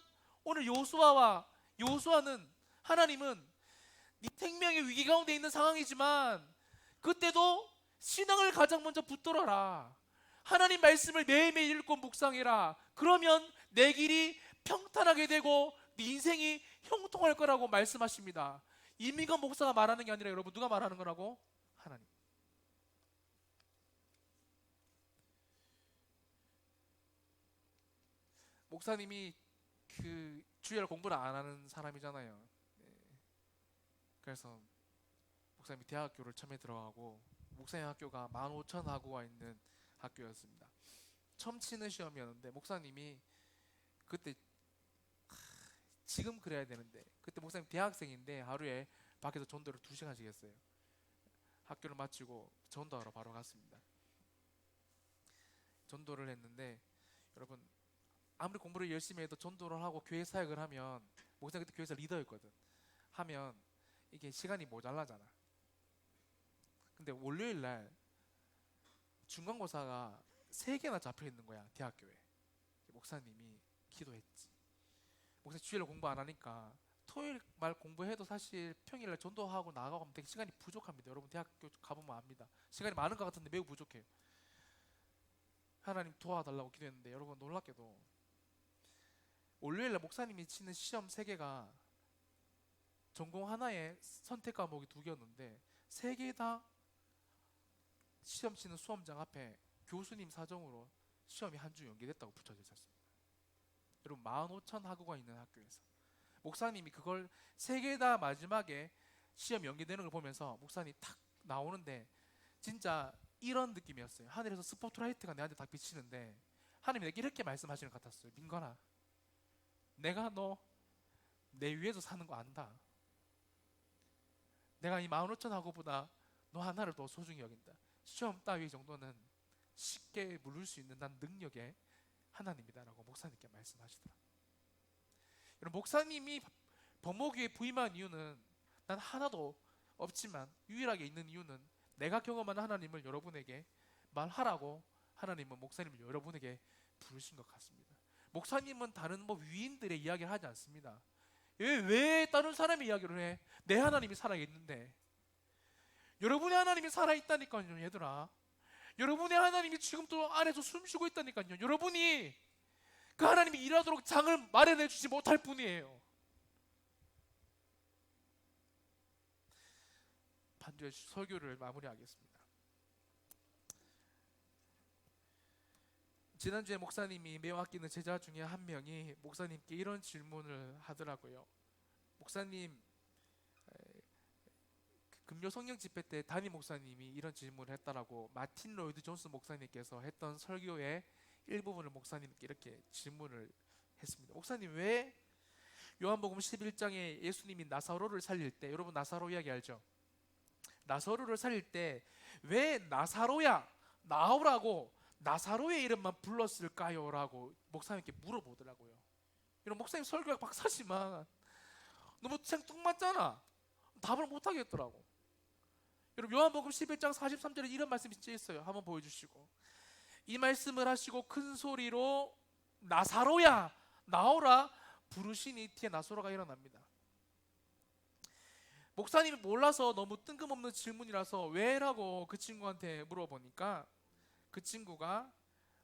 오늘 여호수아는, 하나님은 네 생명의 위기 가운데 있는 상황이지만 그때도 신앙을 가장 먼저 붙들어라. 하나님 말씀을 매일매일 읽고 묵상해라. 그러면 내 길이 평탄하게 되고 네 인생이 형통할 거라고 말씀하십니다. 이민건 목사가 말하는 게 아니라 여러분, 누가 말하는 거라고? 하나님. 목사님이 그 주일 공부를 안 하는 사람이잖아요. 그래서 목사님이 대학교를 처음에 들어가고, 목사님 학교가 15,000학우가 있는 학교였습니다. 처음 치는 시험이었는데 목사님이 그때 지금 그래야 되는데 그때 목사님 대학생인데 하루에 밖에서 전도를 2시간씩 했어요. 학교를 마치고 전도하러 바로 갔습니다. 전도를 했는데 여러분 아무리 공부를 열심히 해도 전도를 하고 교회 사역을 하면 목사님 그때 교회에서 리더였거든. 하면 이게 시간이 모자라잖아. 근데 월요일 날 중간고사가 3개나 잡혀 있는 거야, 대학교에. 목사님이 기도했지. 목사님 주일날 공부 안 하니까 토요일 말 공부해도 사실 평일날 전도하고 나가고 하면 되게 시간이 부족합니다. 여러분 대학교 가보면 압니다. 시간이 많은 것 같은데 매우 부족해요. 하나님 도와달라고 기도했는데 여러분 놀랍게도 월요일날 목사님이 치는 시험 3개가 전공 하나에 선택 과목이 2개였는데 3개 다 시험 치는 수험장 앞에 교수님 사정으로 시험이 한 주 연기됐다고 붙여져 있었습니다. 여러분 15,000학우가 있는 학교에서 목사님이 그걸 3개 다 마지막에 시험 연기되는 걸 보면서 목사님이 탁 나오는데 진짜 이런 느낌이었어요. 하늘에서 스포트라이트가 내한테 딱 비치는데 하나님이 내게 이렇게 말씀하시는 것 같았어요. 민건아, 내가 너 내 위에서 사는 거 안다. 내가 이 15,000학우보다 너 하나를 더 소중히 여긴다. 시험 따위 정도는 쉽게 물을 수 있는 난 능력의 하나님이다라고 목사님께 말씀하시더라. 여러분 목사님이 범목위에 부임한 이유는 난 하나도 없지만 유일하게 있는 이유는 내가 경험한 하나님을 여러분에게 말하라고 하나님은 목사님을 여러분에게 부르신 것 같습니다. 목사님은 다른 위인들의 이야기를 하지 않습니다. 왜 다른 사람의 이야기를 해? 내 하나님이 살아있는데. 여러분의 하나님이 살아있다니까요, 얘들아. 여러분의 하나님이 지금 또 안에서 숨쉬고 있다니까요. 여러분이 그 하나님이 일하도록 장을 마련해 주지 못할 뿐이에요. 반주의 설교를 마무리하겠습니다. 지난주에 목사님이 매우 아끼는 제자 중에 한 명이 목사님께 이런 질문을 하더라고요. 목사님, 금요 성령 집회 때 담임 목사님이 이런 질문을 했다라고 마틴 로이드 존스 목사님께서 했던 설교의 일부분을 목사님께 이렇게 질문을 했습니다. 목사님, 왜 요한복음 11장에 예수님이 나사로를 살릴 때, 여러분 나사로 이야기 알죠? 나사로를 살릴 때 왜 나사로야 나오라고 나사로의 이름만 불렀을까요? 라고 목사님께 물어보더라고요. 여러분 목사님 설교가 박사지만 너무 생뚱맞잖아. 답을 못하겠더라고. 여러분 요한복음 11장 43절에 이런 말씀이 써 있어요. 한번 보여주시고, 이 말씀을 하시고 큰 소리로 나사로야 나오라 부르시니 뒤에 나사로가 일어납니다. 목사님이 몰라서 너무 뜬금없는 질문이라서 왜라고 그 친구한테 물어보니까 그 친구가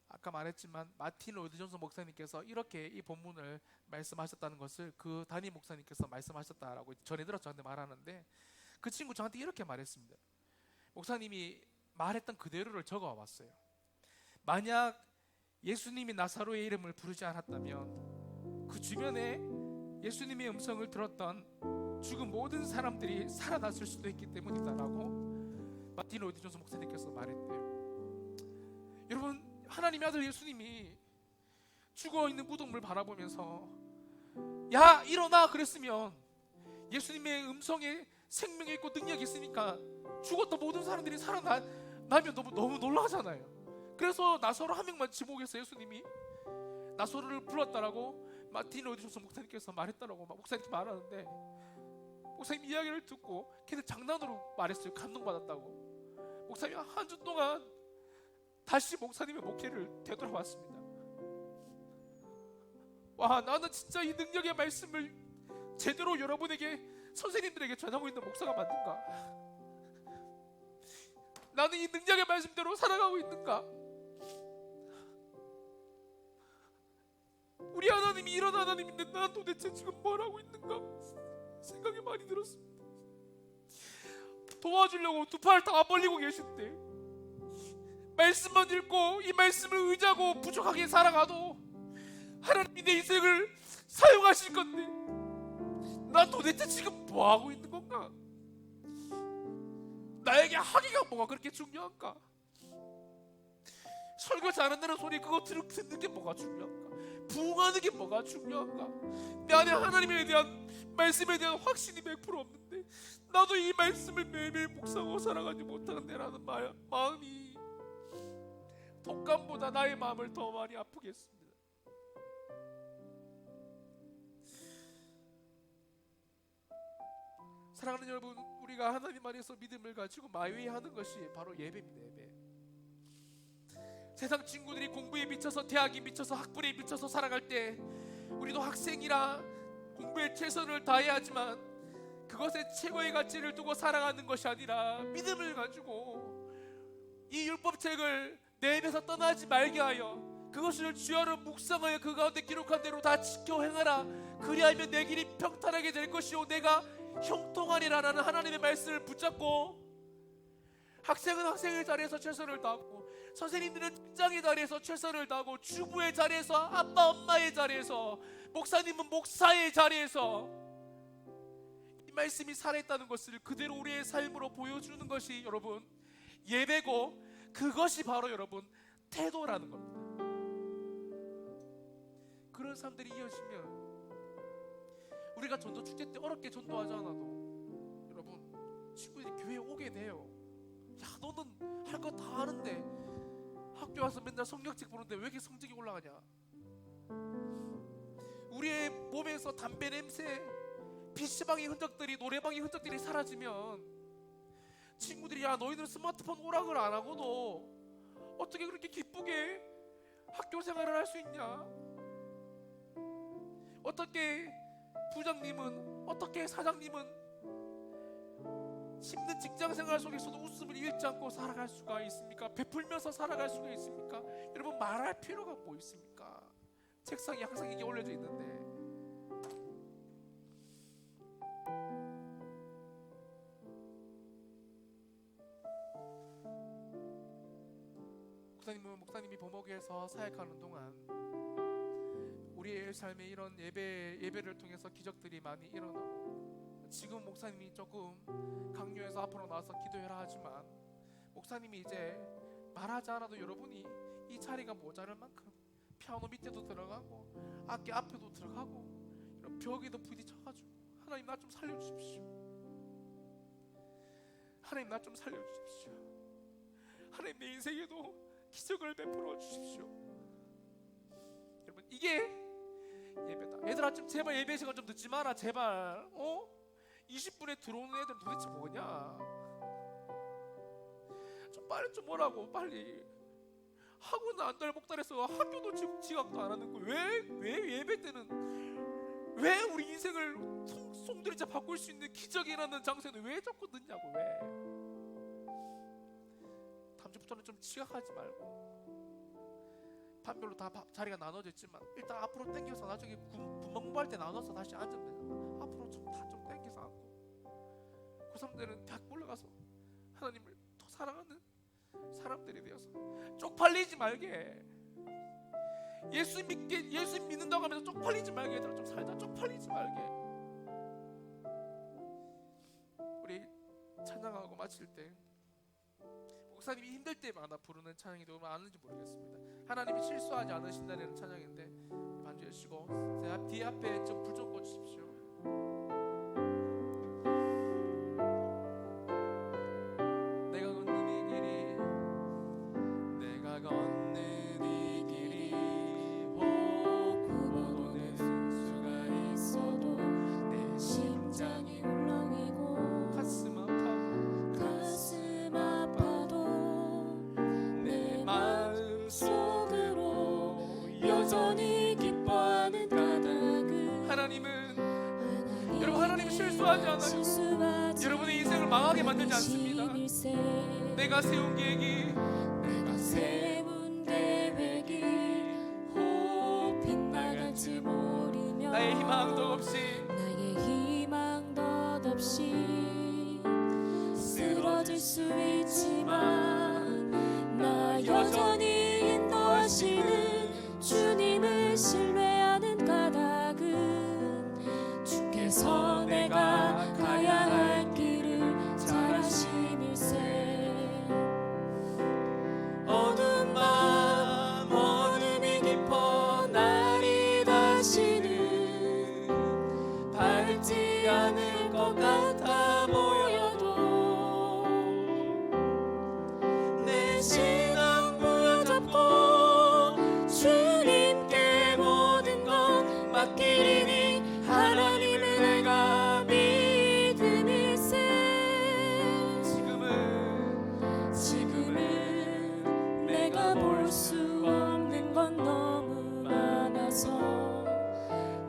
아까 말했지만 마틴 로이드 존스 목사님께서 이렇게 이 본문을 말씀하셨다는 것을 그 담임 목사님께서 말씀하셨다라고 전해 들어 저한테 말하는데, 그 친구 저한테 이렇게 말했습니다. 목사님이 말했던 그대로를 적어 왔어요. 만약 예수님이 나사로의 이름을 부르지 않았다면 그 주변에 예수님의 음성을 들었던 죽은 모든 사람들이 살아났을 수도 있기 때문이다라고 마틴 로이드 존스 목사님께서 말했대요. 여러분 하나님의 아들 예수님이 죽어있는 무덤을 바라보면서 야 일어나 그랬으면 예수님의 음성에 생명이 있고 능력이 있으니까 죽었던 모든 사람들이 살아나면 너무 놀라잖아요. 그래서 나사로 한 명만 지목해서 예수님이 나사로를 불렀다라고 마틴 로이드 존스 목사님께서 말했다라고 목사님께 말하는데, 목사님 이야기를 듣고 걔는 장난으로 말했어요. 감동받았다고. 목사님이 한 주 동안 다시 목사님의 목회를 되돌아왔습니다. 와, 나는 진짜 이 능력의 말씀을 제대로 여러분에게 선생님들에게 전하고 있는 목사가 맞는가? 나는 이 능력의 말씀대로 살아가고 있는가? 우리 하나님이 이런 하나님인데 난 도대체 지금 뭘 하고 있는가 생각이 많이 들었습니다. 도와주려고 두 팔 다 벌리고 계신데 말씀만 읽고 이 말씀을 의지하고 부족하게 살아가도 하나님이 내 인생을 사용하실 건데 난 도대체 지금 뭐 하고 있는 건가? 나에게 하기가 뭐가 그렇게 중요한가? 설교 잘한다는 소리 그거 듣는 게 뭐가 중요한가? 부흥하는 게 뭐가 중요한가? 내 안에 하나님에 대한 말씀에 대한 확신이 100% 없는데 나도 이 말씀을 매일매일 묵상하고 살아가지 못하는데라는 마음이 독감보다 나의 마음을 더 많이 아프게 했습니다. 사랑하는 여러분, 우리가 하나님 안에서 믿음을 가지고 마위하는 것이 바로 예배입니다. 예배. 세상 친구들이 공부에 미쳐서, 대학에 미쳐서, 학벌에 미쳐서 살아갈 때 우리도 학생이라 공부에 최선을 다해야 하지만 그것에 최고의 가치를 두고 살아가는 것이 아니라 믿음을 가지고 이 율법책을 내 입에서 떠나지 말게 하여 그것을 주야로 묵상하여 그 가운데 기록한 대로 다 지켜 행하라. 그리하면 내 길이 평탄하게 될 것이요 내가 형통하리라라는 하나님의 말씀을 붙잡고, 학생은 학생의 자리에서 최선을 다하고, 선생님들은 직장의 자리에서 최선을 다하고, 주부의 자리에서, 아빠 엄마의 자리에서, 목사님은 목사의 자리에서 이 말씀이 살아있다는 것을 그대로 우리의 삶으로 보여주는 것이 여러분 예배고, 그것이 바로 여러분 태도라는 겁니다. 그런 사람들이 이어지면 우리가 전도 축제 때 어렵게 전도하지 않아도 여러분 친구들이 교회에 오게 돼요. 야, 너는 할 거 다 하는데 학교 와서 맨날 성경책 보는데 왜 이렇게 성적이 올라가냐? 우리의 몸에서 담배 냄새, PC방의 흔적들이, 노래방의 흔적들이 사라지면 친구들이 야, 너희들은 스마트폰 오락을 안 하고도 어떻게 그렇게 기쁘게 학교 생활을 할 수 있냐? 어떻게 부장님은, 어떻게 사장님은 힘든 직장생활 속에서도 웃음을 잃지 않고 살아갈 수가 있습니까? 베풀면서 살아갈 수가 있습니까? 여러분, 말할 필요가 뭐 있습니까? 책상에 항상 이게 올려져 있는데 목사님이 범목에서 사역하는 동안 우리의 삶에 이런 예배를 통해서 기적들이 많이 일어나고, 지금 목사님이 조금 강요해서 앞으로 나와서 기도해라 하지만 목사님이 이제 말하지 않아도 여러분이 이 자리가 모자랄 만큼 피아노 밑에도 들어가고 악기 앞에도 들어가고 이런 벽에도 부딪혀가지고 하나님 나 좀 살려주십시오. 하나님 나 좀 살려주십시오. 하나님 내 인생에도 기적을 베풀어 주십시오. 여러분, 이게 예배다. 얘들아 좀 제발 예배 시간 좀 늦지 마라 제발. 20분에 들어오는 애들은 도대체 뭐냐? 좀 빨리 좀 오라고. 빨리. 학원은 안달복달해서 학교도 지각도 안 하는 거. 왜 예배 때는 왜 우리 인생을 송두리째 바꿀 수 있는 기적이라는 장소에는 왜 자꾸 늦냐고. 왜? 다음 주부터는 좀 지각하지 말고 반별로 다 자리가 나눠져 있지만 일단 앞으로 당겨서 나중에 군방부할 때 나눠서 다시 앉으면 되잖아. 앞으로 좀 당겨서 앉고 그 사람들은 대학 올라가서 하나님을 더 사랑하는 사람들이 되어서 쪽팔리지 말게. 예수 믿는다고 하면서 쪽팔리지 말게. 얘들아 좀 살다 쪽팔리지 말게. 우리 찬양하고 마칠 때 목사님이 힘들 때마다 부르는 찬양이 너무 아는지 모르겠습니다. 하나님이 실수하지 않으신다는 찬양인데 반주해 주시고 뒤에 앞에 좀 불 좀 꺼주십시오. 내가 걷는 이 길이, 내가 걷는 이 길이 굽어도 내 순수가 있어도 내 심장이 울렁이고 가슴 아파도 내 마음 속으로 여전히 기뻐하는 까닭은 여러분, 하나님 실수하지 않아요. 여러분의 인생을 망하게 만들지 않습니다. 내가 세운 계획이, 내가 세운 계획이 혹 빗나갈지 모르며 나의 희망 덧없이 쓰러질 수 있지만 나 여전히 인도하시는 주님을 신뢰하는 까닭은 주께서 내가 가야 할 길을 잘 아심일세. 어둠 마 다시는 밟지 않을 것 같아 보여도 내 신앙 부여잡고 주님께 모든 것 맡기리니 하나님을 내가 믿음일세. 지금은 내가 볼 수 없는 건 너무 많아서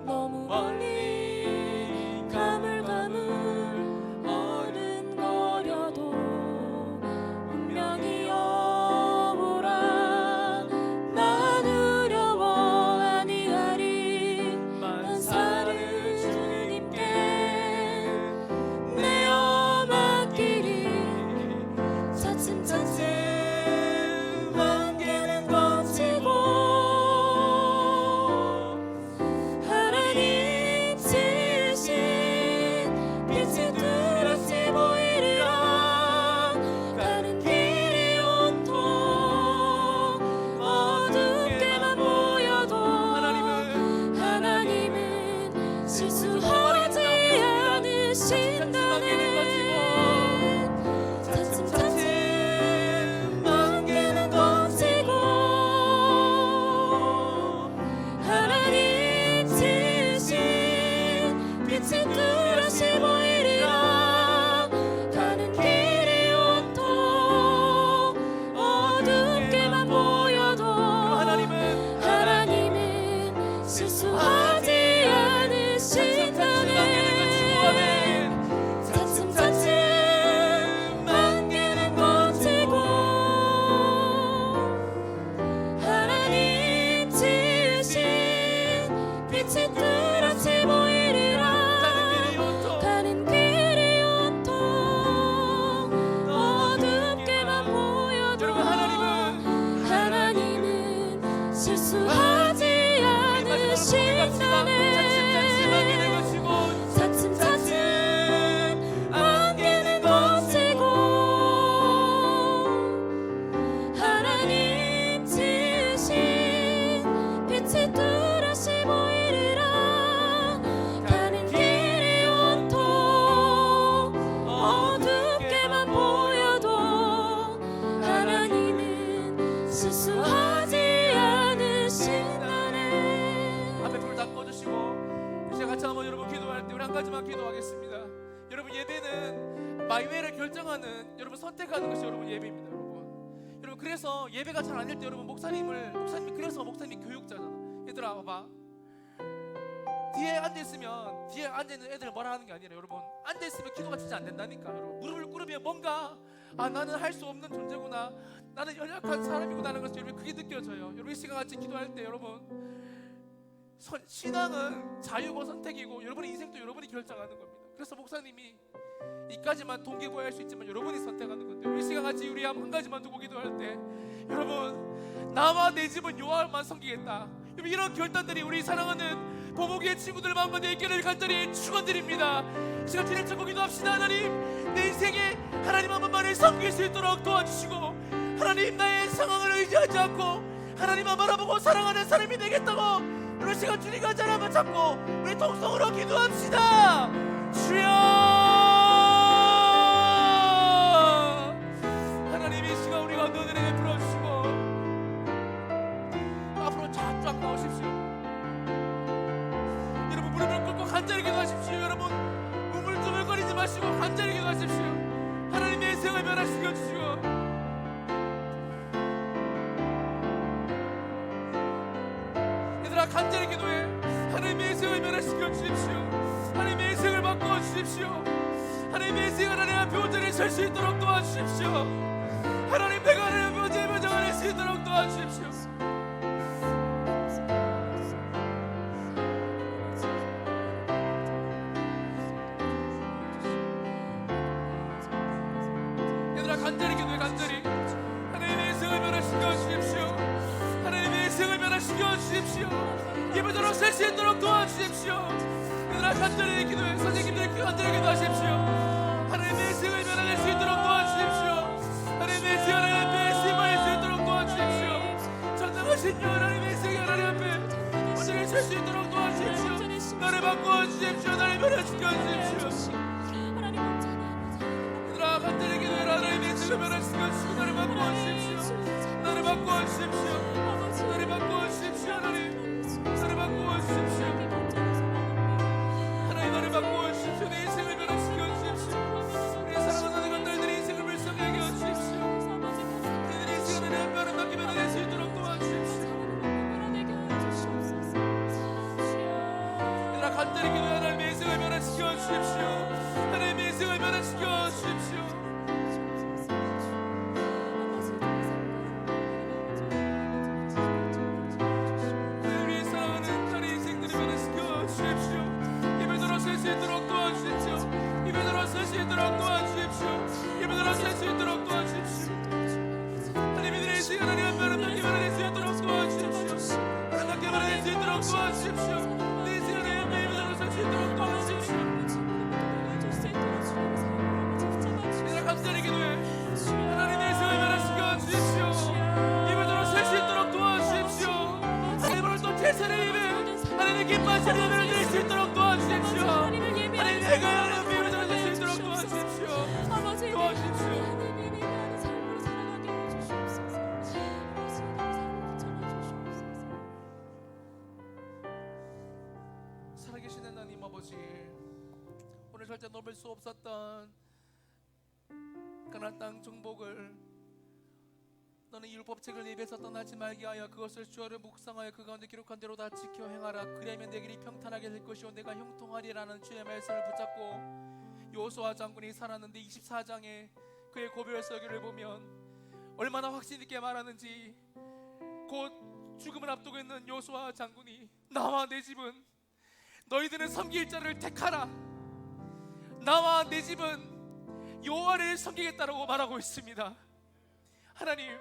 너무 멀리 가물가물 어른거려도 운명이 여보라. 나 두려워 아니하리. 만사를 주님께 내어 맡기리. 차츰차츰 안개는 걷히고 하나님 지으신 빛이 뚜렷이 보이리라. 가는 길이 온통 어둡게만 보여도 하나님은 실수하지 않으신다네. 차츰차츰 안개는 걷히고 하나님 지으신 빛이 뚜렷이 보이리라. 가는 길이 온통 어둡게만 보여도 하나님은 실수하지 않으신다네. 차츰차츰 안개는 걷히고 하나님 지으신 빛이 뚜렷이 보이리라. 가는 길이 온통 어둡게만 보여도 하나님은 실수하지 않으신다네. 차츰차츰 안개는 걷히고 하나님 지으신 빛이 뚜렷이 보이리라. 가는 길이 온통 어둡게만 보여도 하나님은 실수하지 않으신다네. 앞에 불 다 꺼주시고 이제 같이 한번 여러분 기도할 때 우리 한 가지만 기도하겠습니다. 여러분 예배는 마이웨이를 결정하는, 여러분 선택하는 것이 여러분 예배입니다. 여러분 그래서 예배가 잘 안 될 때 여러분 목사님이 그래서 목사님이 교육자잖아. 얘들아 봐봐, 뒤에 앉아있으면 뒤에 앉아있는 애들 뭐라 하는 게 아니라 여러분 앉아있으면 기도가 진짜 안 된다니까. 여러분 무릎을 꿇으면 뭔가 나는 할 수 없는 존재구나, 나는 연약한 사람이구나 하는 것이 여러분 그게 느껴져요. 여러분 이 시간 같이 기도할 때 여러분 신앙은 자유고 선택이고 여러분의 인생도 여러분이 결정하는 겁니다. 그래서 목사님이 이까지만 동기부여할 수 있지만 여러분이 선택하는 건데, 우리 시간 같이 우리 한 가지만 두고 기도할 때 여러분 나와 내 집은 여호와만 섬기겠다. 여러분 이런 결단들이 우리 사랑하는 보복의 친구들 마음가운데 있기를 간절히 축원드립니다. 시간 진행 찾고 기도합시다. 하나님 내 인생에 하나님 한 분만을 섬길 수 있도록 도와주시고, 하나님 나의 상황을 의지하지 않고 하나님만 바라보고 사랑하는 사람이 되겠다고 오늘 시간 주님과 자리 한번 잡고 우리 통성으로 기도합시다. 주여, 하나님 이 시간 우리 가운데 은혜를 풀어주시고 앞으로 쫙쫙 나오십시오. 여러분 무릎을 꿇고 간절히 기도하십시오. 여러분 우물쭈물거리지 마시고 간절히 기도하십시오. 하나님의 인생을 변화시켜 주시고, 간절히 기도해. 하나님의 인생을 변화시켜 주십시오. 하나님의 인생을 바꿔 주십시오. 하나님의 인생 하나님 앞에 온전히 설 수 있도록 도와주십시오. 하나님 내가 하나님 앞에 온전히 변장할 수 있도록 도와주십시오. 얘들아 간절히 기도해. 간절히 하나님의 인생을 변화시켜 주십시오. 하나님의 인생을 변화시켜 주십시오. 예배도록 설 수 있도록 도와주십시오. 얘들아 간절히 기도해. 선생님들 간절히 기도하십시오. 하나님의 인생을 변화낼 수 있도록 도와주십시오. 하나님의 인생을 하나님 앞에 쓰임받을 수 있도록 도와주십시오. 전능하신 여 하나님의 인생을 하나님 앞에 먼저 온전히 설 수 있도록 도와주십시오. 나를 바꾸어 주십시오. 나를 변화시켜 주십시오. 하나님 온전히 아버지 얘들아 간절히 기도해라. 나의 내색을 변화시켜 주시고 나를 바꾸어 주십시오. 나를 바꾸어 주십시오. 나를 바꾸어 주십시오. 하나님 나를 바꾸어 주십시오. 하나님 나를 바꾸어 주십시오. 내 인생을 변화시켜 주십시오. 우리 사랑하는 것들의 인생을 불쌍하게 해주십시오. 그들의 인생을 내 변화받게 변화될 수 있도록 도와주십시오. 얘들아 간절히 기도해. 하나님의 인생을 변화시켜 주십시오. 하나님의 인생을 변화시켜 주십시오. 우리 사랑하는 나의 인생들을 변화시켜 주십시오. 입을 들어 설 수 있도록 도와주십시오. 입을 들어 설 수 있도록 도와주십시오. 입을 들어 설 수 있도록 도와주십시오. 하나님의 인생 하나님 한 변화받게 변화될 수 있도록 도와주십시오. 하나님께 변화될 수 있도록 도와주십시오. 내 인생 하나님 입을 들어 설 수 있도록 도와주십시오. 얘들아 간절히 기도해. 하나님의 인생을 변화시켜 주십시오. 입을 들어 설 수 있도록 도와주십시오. 하나님을 또 제사를 입에 하나님의 기뻐하시는 예배를 드릴 수 있도록 도와주십시오. 하나님 내가 하나님의 예배를 드릴 수 있도록 도와주십시오. 도와주십시오. 살아계신 하나님 아버지, 오늘 절대 넘을 수 없었던 가나안 땅 정복을 너는 율법책을 입에서 떠나지 말게 하여 그것을 주어를 묵상하여 그 가운데 기록한 대로 다 지켜 행하라. 그리하면 내 길이 평탄하게 될 것이요 내가 형통하리라는 주의 말씀을 붙잡고 여호수아 장군이 살았는데 24장에 그의 고별 설교를 보면 얼마나 확신 있게 말하는지, 곧 죽음을 앞두고 있는 여호수아 장군이 나와 내 집은 너희들은 섬길 자를 택하라. 나와 내 집은 여호와를 섬기겠다라고 말하고 있습니다. 하나님,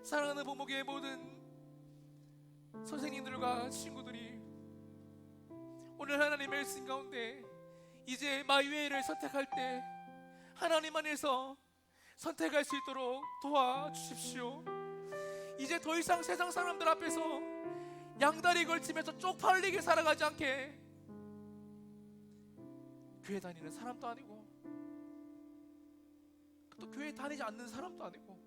사랑하는 부목의 모든 선생님들과 친구들이 오늘 하나님의 말씀 가운데 이제 마이웨이를 선택할 때 하나님 안에서 선택할 수 있도록 도와주십시오. 이제 더 이상 세상 사람들 앞에서 양다리 걸치면서 쪽팔리게 살아가지 않게, 교회 다니는 사람도 아니고 또 교회 다니지 않는 사람도 아니고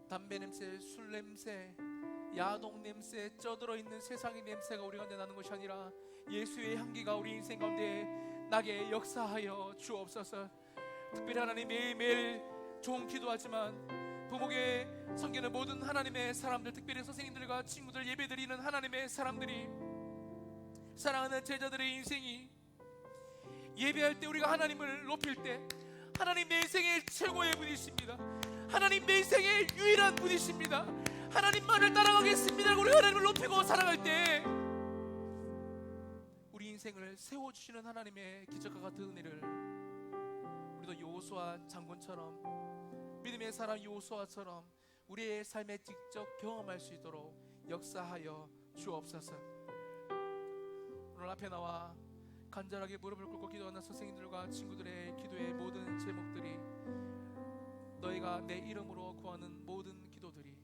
담배 냄새, 술 냄새, 야동 냄새, 쪄들어 있는 세상의 냄새가 우리 가운데 나는 것이 아니라 예수의 향기가 우리 인생 가운데 나게 역사하여 주옵소서. 특별히 하나님 매일매일 좋은 기도하지만 부목에 섬기는 모든 하나님의 사람들, 특별히 선생님들과 친구들, 예배드리는 하나님의 사람들이, 사랑하는 제자들의 인생이 예배할 때 우리가 하나님을 높일 때 하나님 내 인생의 최고의 분이십니다. 하나님 내 인생의 유일한 분이십니다. 하나님만을 따라가겠습니다. 우리 하나님을 높이고 살아갈 때 우리 인생을 세워주시는 하나님의 기적과 같은 은혜를 우리도 여호수아 장군처럼, 믿음의 사람 여호수아처럼 우리의 삶에 직접 경험할 수 있도록 역사하여 주옵소서. 오늘 앞에 나와 간절하게 무릎을 꿇고 기도하는 선생님들과 친구들의 기도의 모든 제목들이, 너희가 내 이름으로 구하는 모든 기도들이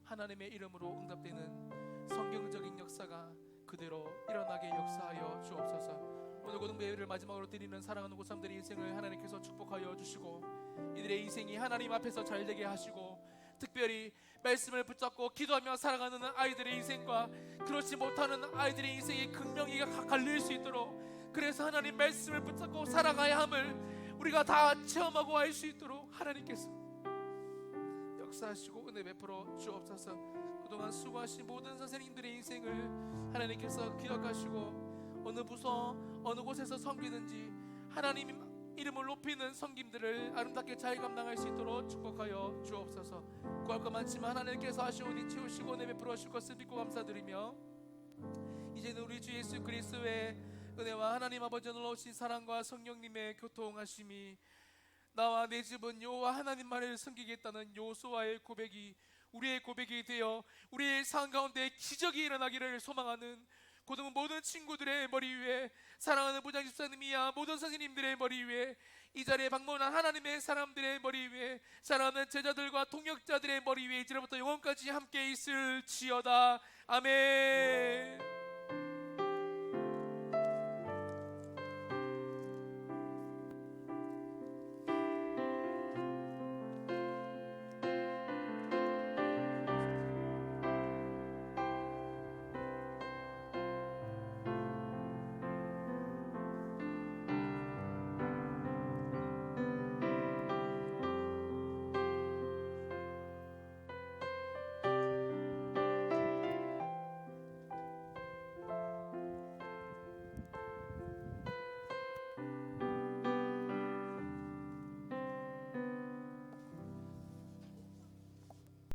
하나님의 이름으로 응답되는 성경적인 역사가 그대로 일어나게 역사하여 주옵소서. 오늘 고등부 예배를 마지막으로 드리는 사랑하는 고3들의 인생을 하나님께서 축복하여 주시고 이들의 인생이 하나님 앞에서 잘되게 하시고, 특별히 말씀을 붙잡고 기도하며 살아가는 아이들의 인생과 그렇지 못하는 아이들의 인생이 극명히가 갈릴 수 있도록, 그래서 하나님 말씀을 붙잡고 살아가야 함을 우리가 다 체험하고 알 수 있도록 하나님께서 역사하시고 은혜 베풀어 주옵소서. 그동안 수고하신 모든 선생님들의 인생을 하나님께서 기억하시고 어느 부서 어느 곳에서 섬기든지 하나님 이름을 높이는 섬김들을 아름답게 잘 감당할 수 있도록 축복하여 주옵소서. 구할 것 많지만 하나님께서 하시오니 채우시고 은혜 베풀어 주실 것을 믿고 감사드리며, 이제는 우리 주 예수 그리스도의 은혜와 하나님 아버지 놀라우신 사랑과 성령님의 교통하심이 나와 내 집은 여호와 하나님만을 섬기겠다는 여호수아의 고백이 우리의 고백이 되어 우리의 삶 가운데 기적이 일어나기를 소망하는 고등부 모든 친구들의 머리 위에, 사랑하는 부장 집사님이야 모든 선생님들의 머리 위에, 이 자리에 방문한 하나님의 사람들의 머리 위에, 사랑하는 제자들과 통역자들의 머리 위에 이제부터 영원까지 함께 있을지어다. 아멘.